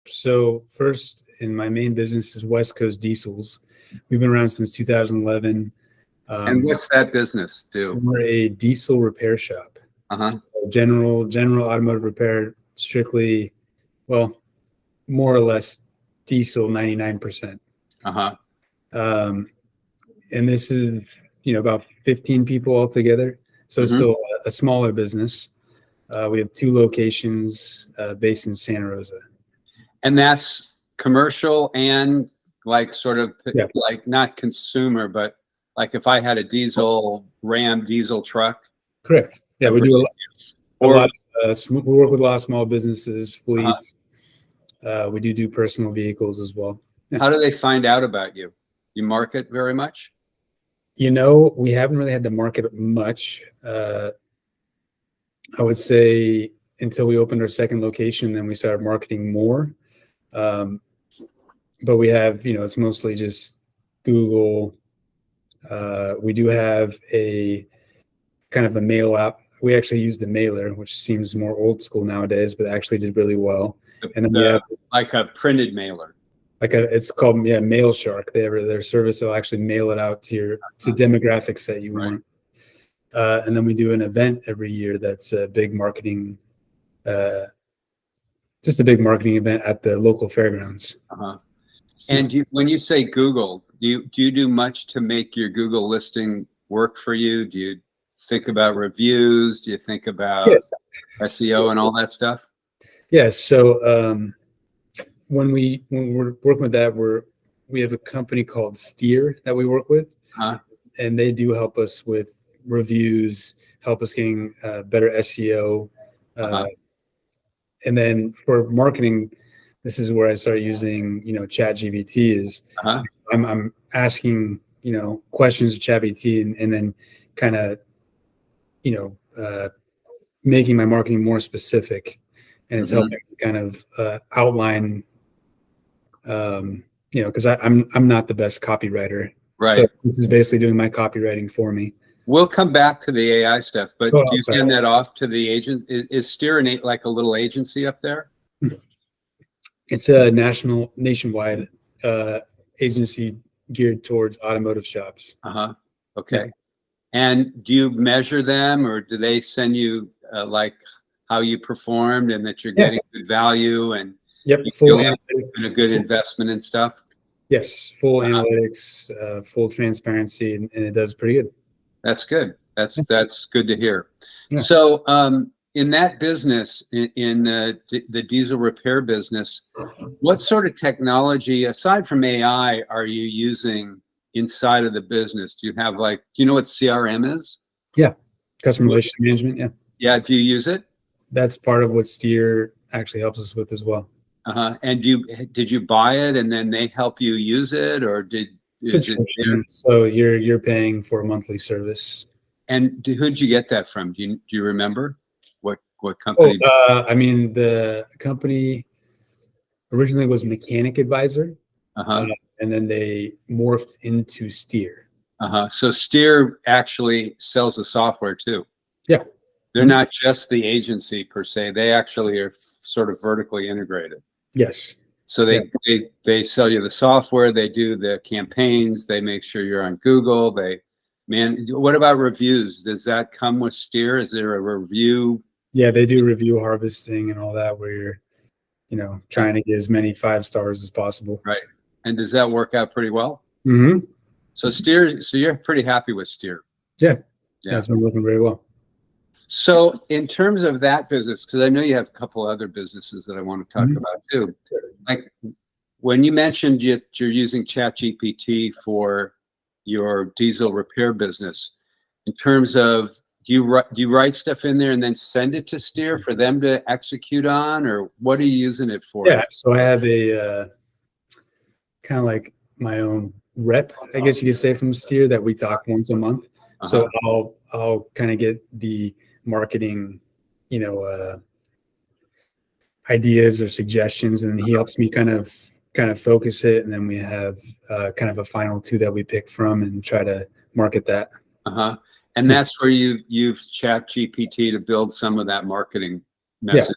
So first, in my main business is West Coast Diesels. We've been around since 2011. And what's that business do? We're a diesel repair shop. So general automotive repair, strictly, well, more or less diesel 99%. And this is, about 15 people altogether. So it's still a smaller business. We have 2 locations based in Santa Rosa. And that's commercial and like sort of like not consumer, but like if I had a Ram diesel truck. Correct. Yeah, we do a lot we work with a lot of small businesses, fleets. We do personal vehicles as well. Yeah. How do they find out about you? You market very much? We haven't really had to market much. I would say until we opened our second location, then we started marketing more. But we have, it's mostly just Google. We do have a kind of a mail out. We actually use the mailer, which seems more old school nowadays, but actually did really well. And then we have like a printed mailer. It's called Mail Shark. They have their service. They'll actually mail it out to demographics that you want. And then we do an event every year that's a big marketing, just a big marketing event at the local fairgrounds. And when you say Google, do you do much to make your Google listing work for you? Do you think about reviews? Do you think about SEO and all that stuff? Yes. So when we're working with that, we have a company called Steer that we work with, and they do help us with reviews, help us getting better SEO, and then for marketing, this is where I started using ChatGPT. Is I'm asking questions to ChatGPT and then kind of making my marketing more specific, and it's helping kind of outline. Because I'm not the best copywriter, right? So this is basically doing my copywriting for me. We'll come back to the AI stuff, but do you send that off to the agent? Is Steer like a little agency up there? It's a nationwide agency geared towards automotive shops. Okay. Yeah. And do you measure them, or do they send you like how you performed and that you're getting good value and full and a good investment and stuff? Yes, full analytics, full transparency, and it does pretty good. That's good. That's good to hear. Yeah. So in that business, in the diesel repair business, what sort of technology, aside from AI, are you using inside of the business? Do you have do you know what CRM is? Yeah, customer relationship management. Yeah. Yeah. Do you use it? That's part of what Steer actually helps us with as well. And did you buy it and then they help you use it, or so you're paying for a monthly service? And who'd you get that from? Do you remember what company? I mean, the company originally was Mechanic Advisor, and then they morphed into Steer. So Steer actually sells the software too. Yeah. They're not just the agency per se. They actually are sort of vertically integrated. Yes. So they sell you the software. They do the campaigns. They make sure you're on Google. What about reviews? Does that come with Steer? Is there a review? Yeah, they do review harvesting and all that, where you're, trying to get as many 5 stars as possible. Right. And does that work out pretty well? So Steer. So you're pretty happy with Steer? Yeah. That's been working very well. So in terms of that business, because I know you have a couple other businesses that I want to talk about too. Like when you mentioned you're using ChatGPT for your diesel repair business, in terms of do you write stuff in there and then send it to Steer for them to execute on, or what are you using it for? Yeah, so I have a kind of like my own rep, I guess you could say, from Steer that we talk once a month. So I'll kind of get the marketing, ideas or suggestions, and he helps me kind of focus it, and then we have kind of a final 2 that we pick from and try to market that. And that's where you use ChatGPT to build some of that marketing message.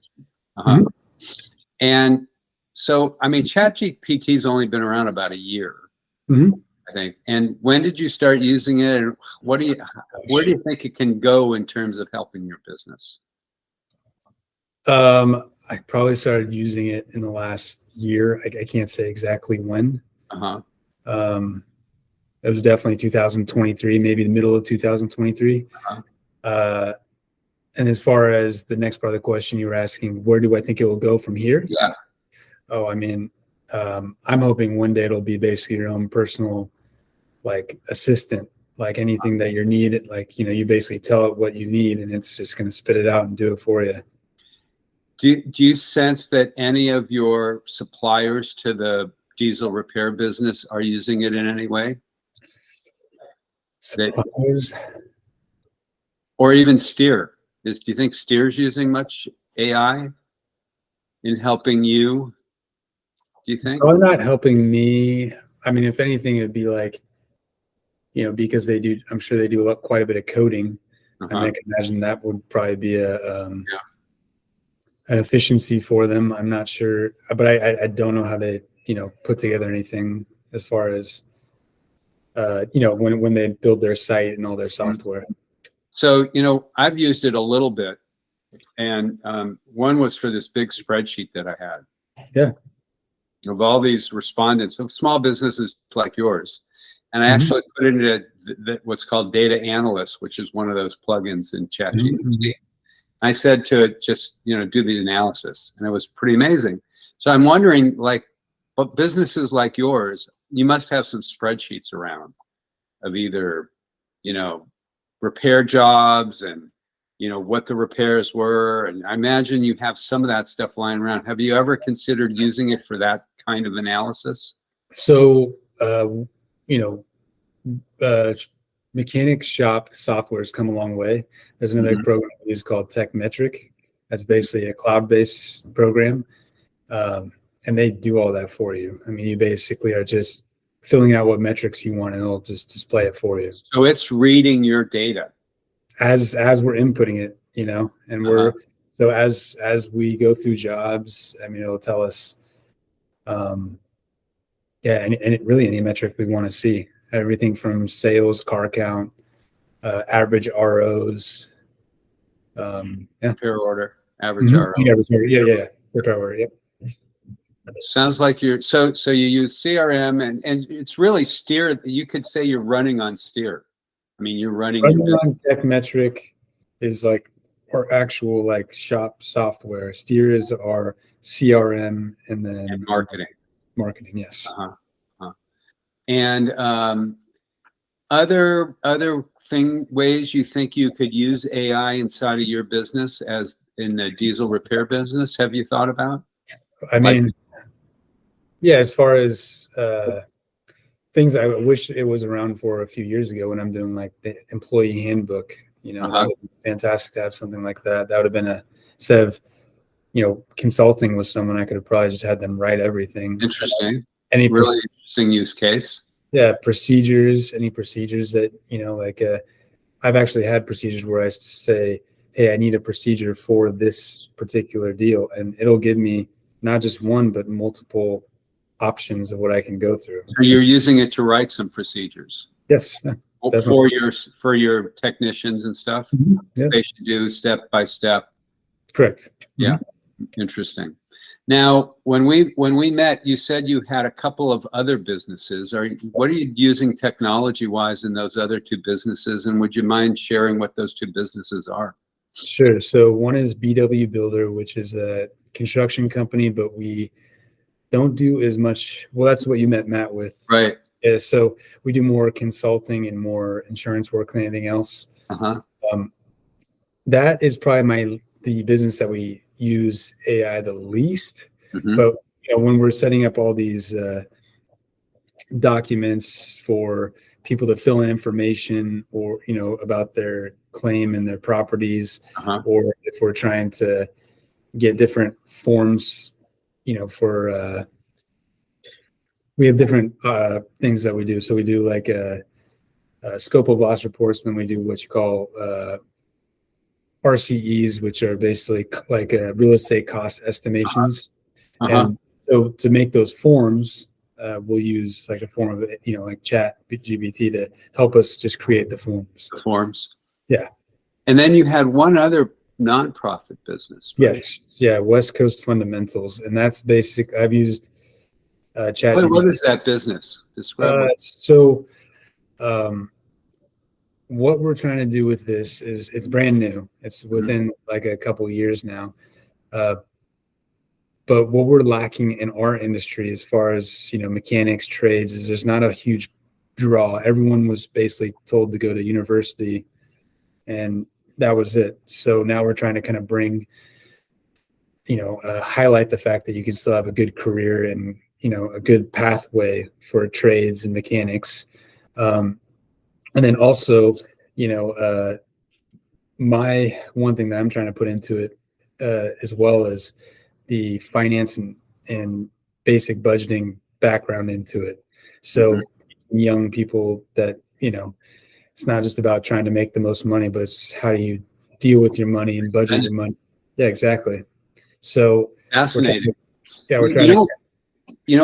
And So, I mean, ChatGPT's only been around about a year, Mm-hmm. I think. And when did you start using it? And where do you think it can go in terms of helping your business? I probably started using it in the last year. I can't say exactly when. It was definitely 2023, maybe the middle of 2023. And as far as the next part of the question you were asking, where do I think it will go from here? Yeah. Oh, I mean, I'm hoping one day it'll be basically your own personal, like, assistant, like anything that you need. Like, you basically tell it what you need and it's just going to spit it out and do it for you. Do you sense that any of your suppliers to the diesel repair business are using it in any way? Suppliers? Or even Steer? Do you think Steer's using much AI in helping you? Do you think? Well, not helping me. I mean, if anything, it'd be like, because they do, I'm sure they do quite a bit of coding. I mean, I can imagine that would probably be an efficiency for them. I'm not sure, but I don't know how they, put together anything as far as, when they build their site and all their software. So, I've used it a little bit, and one was for this big spreadsheet that I had. Yeah. Of all these respondents of small businesses like yours. And I actually put it into what's called Data Analyst, which is one of those plugins in ChatGPT. I said to it, just, do the analysis, and it was pretty amazing. So I'm wondering, but businesses like yours, you must have some spreadsheets around of either, repair jobs and, what the repairs were. And I imagine you have some of that stuff lying around. Have you ever considered using it for that kind of analysis? So, mechanic shop software has come a long way. There's another program we use called TechMetric. That's basically a cloud-based program. And they do all that for you. I mean, you basically are just filling out what metrics you want and it'll just display it for you. So it's reading your data. As we're inputting it, and we're, so as we go through jobs, I mean, it'll tell us, and really any metric we want to see, everything from sales, car count, average ROs, repair order, average RO. Repair order, yep. Sounds like so you use CRM and it's really Steer. You could say you're running on Steer. I mean, you're running on TechMetric is like our actual shop software. Steer is our CRM and then marketing. Marketing, yes. And other ways you think you could use AI inside of your business, as in the diesel repair business, have you thought about? I mean, yeah, as far as things I wish it was around for a few years ago when I'm doing the employee handbook, that would be fantastic to have something like that. That would have been instead of, consulting with someone, I could have probably just had them write everything. Interesting. Really interesting use case. Yeah. Any procedures that, I've actually had procedures where I say, hey, I need a procedure for this particular deal. And it'll give me not just one, but multiple options of what I can go through. So you're using it to write some procedures? Yes. For your technicians and stuff? Yeah. They should do step by step. Correct. Yeah. Interesting. Now, when we met, you said you had a couple of other businesses. What are you using technology-wise in those other two businesses? And would you mind sharing what those two businesses are? Sure. So one is BW Builder, which is a construction company, but we don't do as much. Well, that's what you met Matt with. Right. Yeah, so we do more consulting and more insurance work than anything else. That is probably the business that we use AI the least. But when we're setting up all these documents for people to fill in information or about their claim and their properties, or if we're trying to get different forms, for we have different things that we do. So we do a scope of loss reports, then we do what you call RCEs, which are basically real estate cost estimations. And So to make those forms, we'll use like a form of, like Chat GPT to help us just create the forms. The forms. Yeah. And then you had one other nonprofit business, right? Yes. Yeah. West Coast Fundamentals. And that's basic. I've used Chat GPT. What is that business? Describe it. So what we're trying to do with this is it's brand new. It's within like a couple years now. But what we're lacking in our industry as far as, mechanics, trades, is there's not a huge draw. Everyone was basically told to go to university and that was it. So now we're trying to kind of bring, highlight the fact that you can still have a good career and, a good pathway for trades and mechanics. And then also, my one thing that I'm trying to put into it as well as the finance and basic budgeting background into it. So young people that, it's not just about trying to make the most money, but it's how do you deal with your money and budget your money. Yeah, exactly. So fascinating. We're trying to.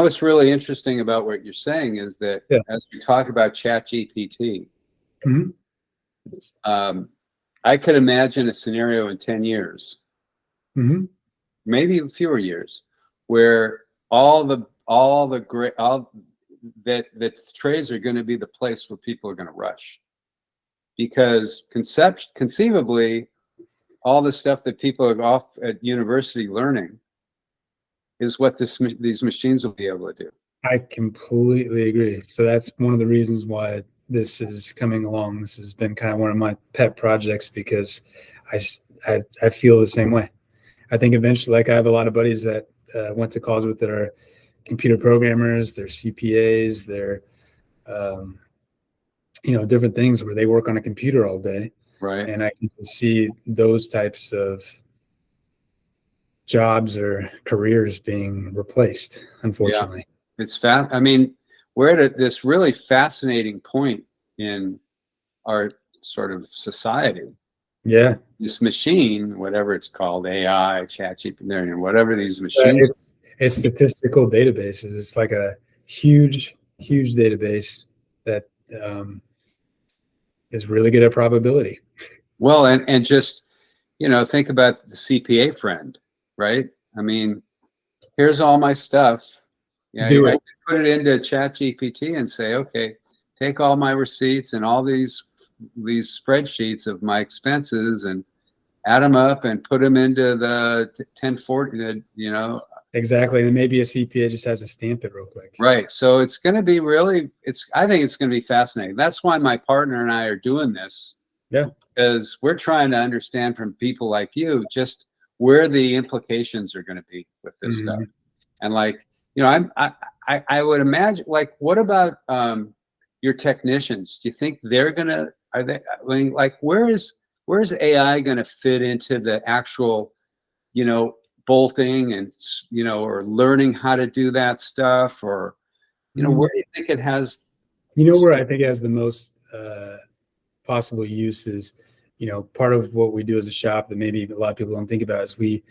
What's really interesting about what you're saying is that as we talk about Chat GPT, I could imagine a scenario in 10 years, maybe fewer years, where that trades are going to be the place where people are going to rush, because conceivably all the stuff that people are off at university learning is what these machines will be able to do. I completely agree. So that's one of the reasons why this is coming along. This has been kind of one of my pet projects because I feel the same way. I think eventually, like I have a lot of buddies that went to college with that are computer programmers, they're CPAs, they're, different things where they work on a computer all day. Right. And I can see those types of jobs or careers being replaced, unfortunately. Yeah. It's we're at this really fascinating point in our sort of society. Yeah. This machine, whatever it's called, AI, ChatGPT, whatever these machines. It's statistical databases. It's like a huge, huge database that is really good at probability. Well, and just, think about the CPA friend, right? I mean, here's all my stuff. Yeah, I can put it into ChatGPT and say, okay, take all my receipts and all these spreadsheets of my expenses and add them up and put them into the 1040. Exactly, and maybe a CPA just has to stamp it real quick. Right. So it's going to be I think it's going to be fascinating. That's why my partner and I are doing this. Yeah. Because we're trying to understand from people like you just where the implications are going to be with this stuff. And I would imagine, what about your technicians? Do you think where's AI going to fit into the actual, bolting and, or learning how to do that stuff, or, where do you think it has? Where I think it has the most possible use is, part of what we do as a shop that maybe a lot of people don't think about is we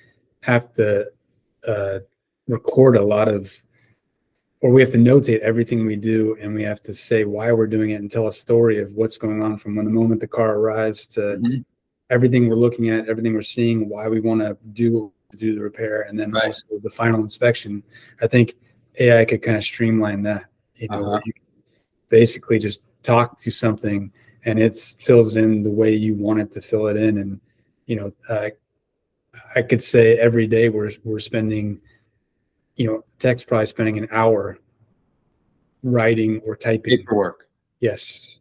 have to record a lot of, or we have to notate everything we do, and we have to say why we're doing it and tell a story of what's going on from when the moment the car arrives to everything we're looking at, everything we're seeing, why we want to do the repair, and then also the final inspection. I think AI could kind of streamline that, where you basically just talk to something and it fills it in the way you want it to fill it in. And, I could say every day we're spending, tech's probably spending an hour writing or typing. Paperwork. Yes.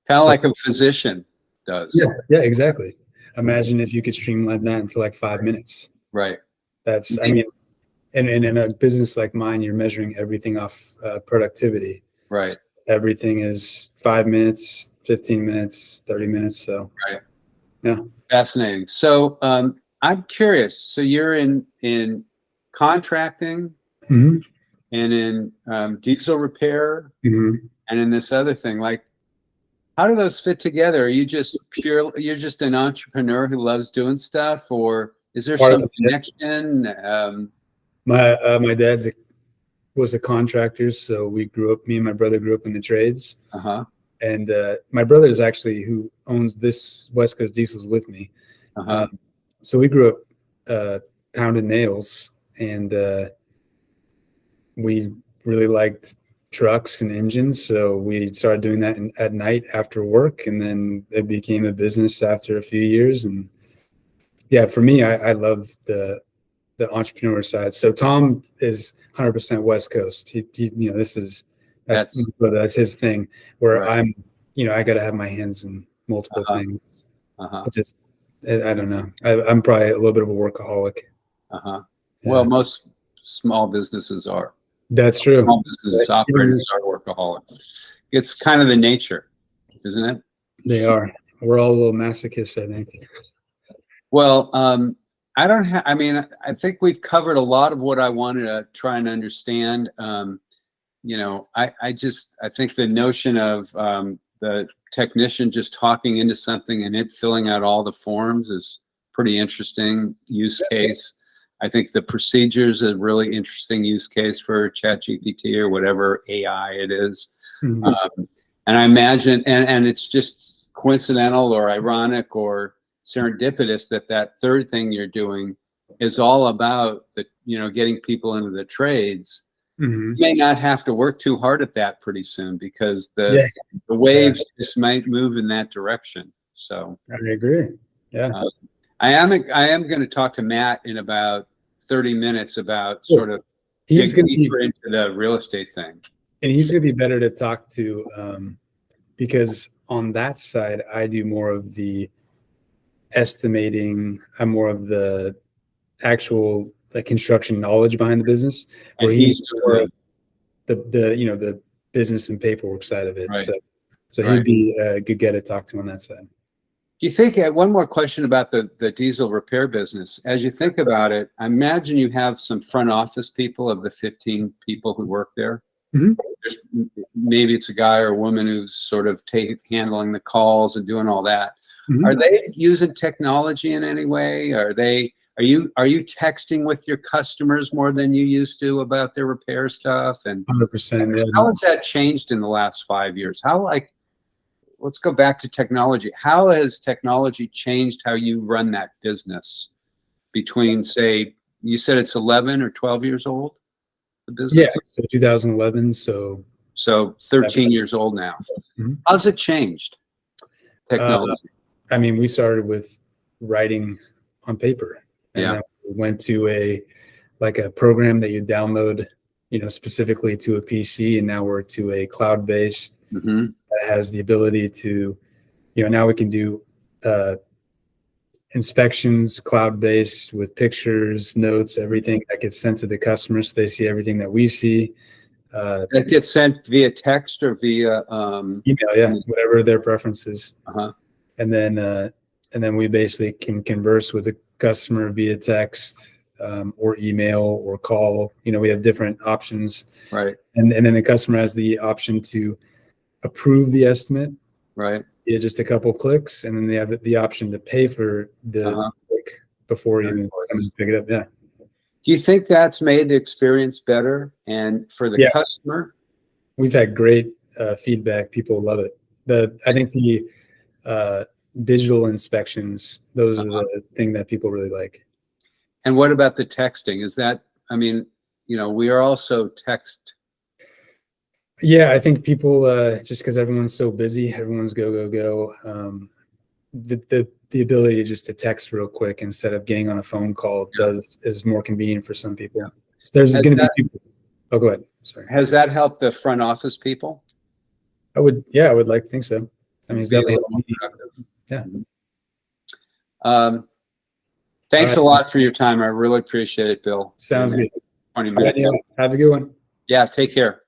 Kind of like a physician does. Yeah, exactly. Imagine if you could streamline that into like 5 minutes. Right. That's, and in a business like mine, you're measuring everything off productivity. Right. So everything is 5 minutes, 15 minutes, 30 minutes. So, right. Yeah. Fascinating. So, I'm curious. So you're in contracting and in diesel repair and in this other thing. How do those fit together? Are you just you're just an entrepreneur who loves doing stuff, or is there some connection? My dad's was a contractor, so me and my brother grew up in the trades. Uh-huh. And my brother is actually who owns this West Coast Diesels with me. Uh-huh. So we grew up pounding nails, and we really liked trucks and engines. So we started doing that at night after work, and then it became a business after a few years. And yeah, for me, I love the entrepreneur side. So Tom is 100% West Coast. He that's his thing. Where right. I'm, I got to have my hands in multiple things. I don't know. I'm probably a little bit of a workaholic. Yeah. Well, most small businesses are. That's true. Small business operators are workaholics. It's kind of the nature, isn't it? They are. We're all a little masochists, I think. Well, I think we've covered a lot of what I wanted to try and understand. I think the notion of the technician just talking into something and it filling out all the forms is pretty interesting use case. I think the procedure is a really interesting use case for ChatGPT or whatever AI it is. Mm-hmm. And I imagine, and it's just coincidental or ironic or serendipitous that third thing you're doing is all about getting people into the trades. Mm-hmm. You may not have to work too hard at that pretty soon because the waves just might move in that direction. So I agree. Yeah. I am going to talk to Matt in about 30 minutes about sort of digging deeper into the real estate thing. And he's going to be better to talk to because on that side, I do more of the estimating. I'm more of the actual construction knowledge behind the business, where he's more the business and paperwork side of it. Right. So he'd be a good guy to talk to on that side. Do you think, one more question about the diesel repair business, as you think about it, I imagine you have some front office people of the 15 people who work there. Mm-hmm. Maybe it's a guy or a woman who's sort of handling the calls and doing all that. Mm-hmm. Are they using technology in any way? Are you texting with your customers more than you used to about their repair stuff? And 100%. Yeah. How has that changed in the last 5 years? Let's go back to technology. How has technology changed how you run that business between, say, you said it's 11 or 12 years old, the business? Yeah, so 2011, so 13 years old now. Mm-hmm. How's it changed, technology? We started with writing on paper, and then we went to a program that you download, specifically to a PC, and now we're to a cloud-based mm-hmm. that has the ability to, now we can do inspections cloud-based with pictures, notes, everything that gets sent to the customers, so they see everything that we see. It gets sent via text or via email, whatever their preference is. Uh-huh. And then we basically can converse with the customer via text or email or call. We have different options. Right. And then the customer has the option to approve the estimate. Right. Yeah, just a couple clicks, and then they have the option to pay for the click before you even come and pick it up. Yeah. Do you think that's made the experience better and for the customer? We've had great feedback. People love it. I think the digital inspections, those are the thing that people really like. And what about the texting? Is that, we are also text. Yeah, I think people, just because everyone's so busy, everyone's go. The ability just to text real quick instead of getting on a phone call is more convenient for some people. Yeah. There's going to be people. Oh, go ahead. Sorry. Has that helped the front office people? I would like to think so. It's definitely yeah. Thanks a lot for your time. I really appreciate it, Bill. Sounds good. 20 minutes. Have a good one. Yeah, take care.